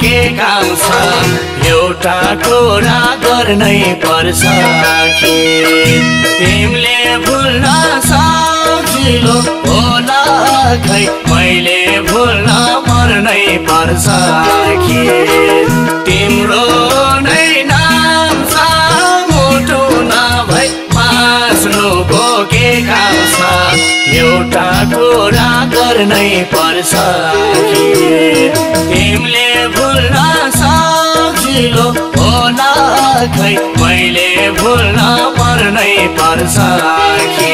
के काम छ एउटा कुरा गर्नै पर्छ कि तिमीले भुल्न सजिलो होला खै मैले भुल्न मर्नै पर्छ कि तिम्रो नै नाम छ मुटु नभई बाँच्नुको के काम छ एउटा कुरा गर्नै पर्छ कि तिमीले भुल्न सजिलो होला खै मैले भुल्न मर्नै पर्छ कि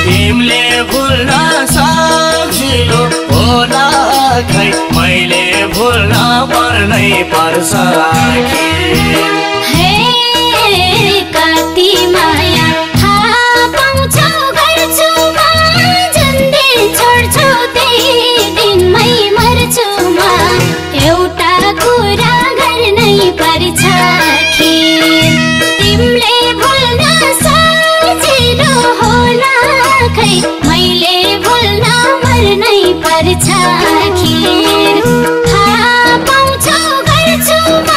तिमीले भुल्न सजिलो होला खै मैले भुल्न मर्नै पर्छ कि कति माया थाहा पाउँछौ गर्छु म जुन दिन छोड्छौ त्यही दिनमै मर्छु म एउटा कुरा गर्नै पर्छ कि तिमीले भुल्न सजिलो होला खै मैले भुल्न मर्नै पर्छ कि थाहा पाउँछौ गर्छु म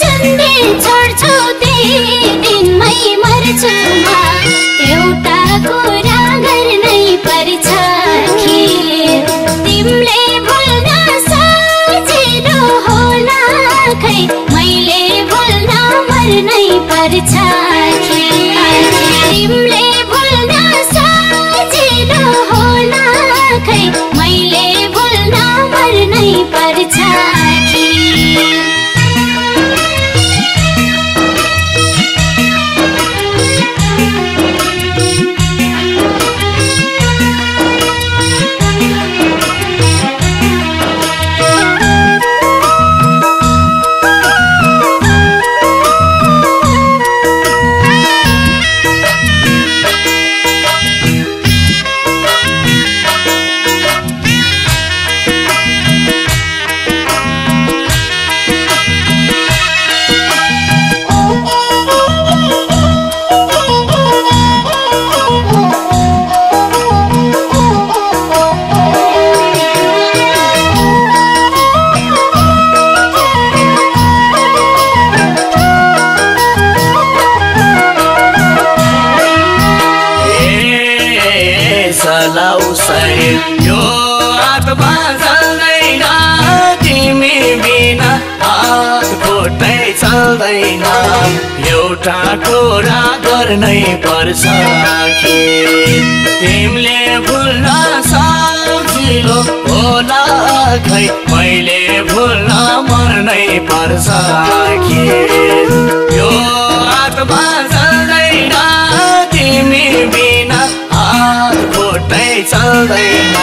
जुन दिन छोड्छौ मर्छु म एउटा कुरा गर्नै पर्छ कि तिमीले भुल्न सजिलो होला खै मैले भुल्न मर्नै पर्छ कि तिमीले भुल्न सजिलो होला खै मैले भुल्न मर्नै पर्छ कि चलाउ शरीर यो आत्मा चल्दैन तिमी बिना हात खुट्टै चल्दैन एउटा कुरा गर्नै पर्छ कि तिमीले भुल्न सजिलो होला खै मैले भुल्न मर्नै पर्छ कि यो आत्मा चल्दैन तिमी बिना हात खुट्टै चल्दैन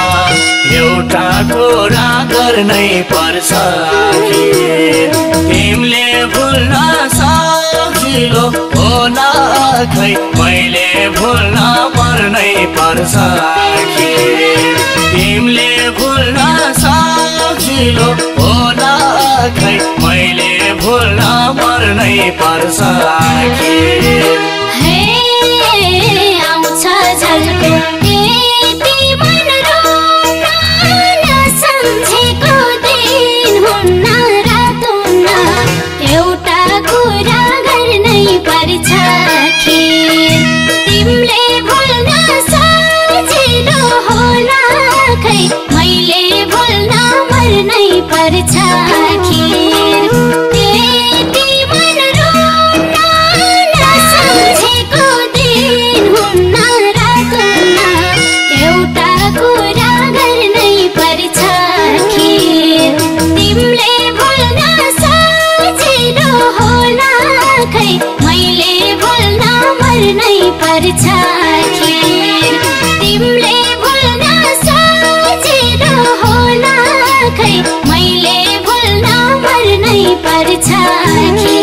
एउटा कुरा गर्नै पर्छ कि तिमीले भुल्न सजिलो होला खै मैले भुल्न मर्नै पर्छ कि तिमीले भुल्न सजिलो होला खै मैले भुल्न मर्नै पर्छ कि आउँछ झल्को यति मन रोउन नसम्झेको दिन हुन्न रात हुन्न एउटा कुरा गर्नै पर्छ कि तिमीले भुल्न सजिलो होला खै मैले भुल्न मर्नै पर्छ कि पर्छ कि तिमीले भुल्न सजिलो होला खै मैले भुल्न मर्नै पर्छ कि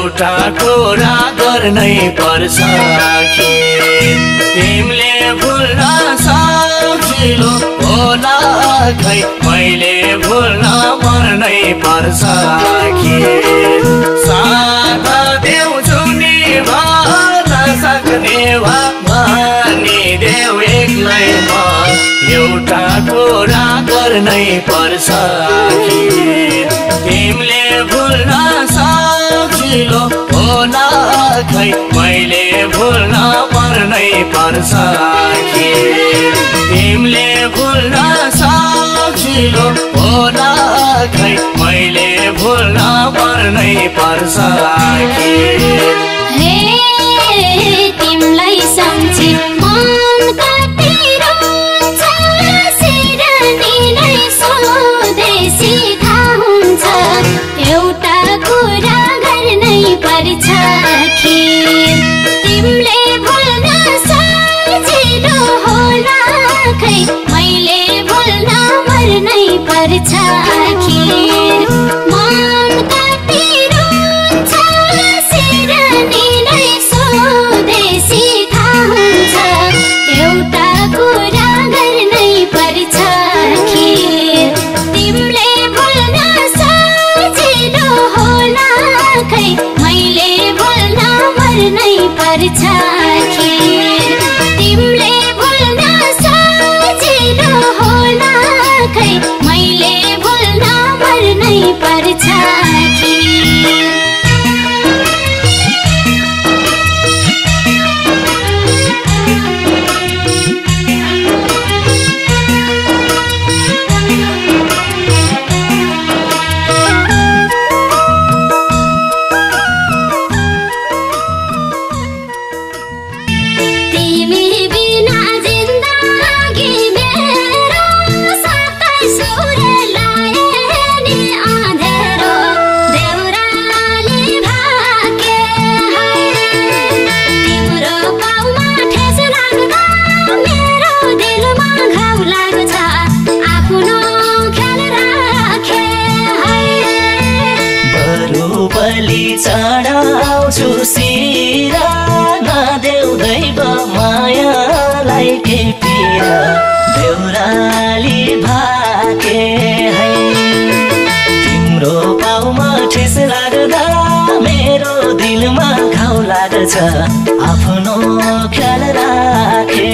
एउटा कुरा गर्नै पर्छ आखिर तिमीले भुल्न सजिलो होला खै मैले भुल्न मर्नै पर्छ आखिर साथ देउँछु नि भन्न सक्ने भनिदेऊ एक्लै म एउटा कुरा गर्नै पर्छ आखिर तिमीले भुल्न सजिलो होला खै मैले भुल्न मर्नै पर्छ आखिर तिमीले भुल्न सजिलो होला खै मैले भुल्न मर्नै पर्छ आखिर तिमलाई सम्झी मन कतिरहन्छ सिरानीलाई सोधेसी थाहा हुन्छ एउटा कुरा गर्नै पर्छ आखिर तिमीले भुल्न सजिलो होला खै मैले भुल्न मर्नै पर्छ आखिर मन कतिरहन्छ सिरानीलाई सोधेसी थाहा हुन्छ एउटा कुरा गर्नै पर्छ आखिर तिमीले भुल्न सजिलो होला खै मैले भुल्न मर्नै पर्छ आखिर तिमीले भुल्न सजिलो होला खै मैले भुल्न मर्नै पर्छ आखिर चढाउँछु सिरा नदेऊ दैव मायालाई के पीरा देउराली भाके है तिम्रो पाउमा ठेस लाग्दा मेरो दिलमा घाउ लाग्छ आफ्नो ख्याल राखे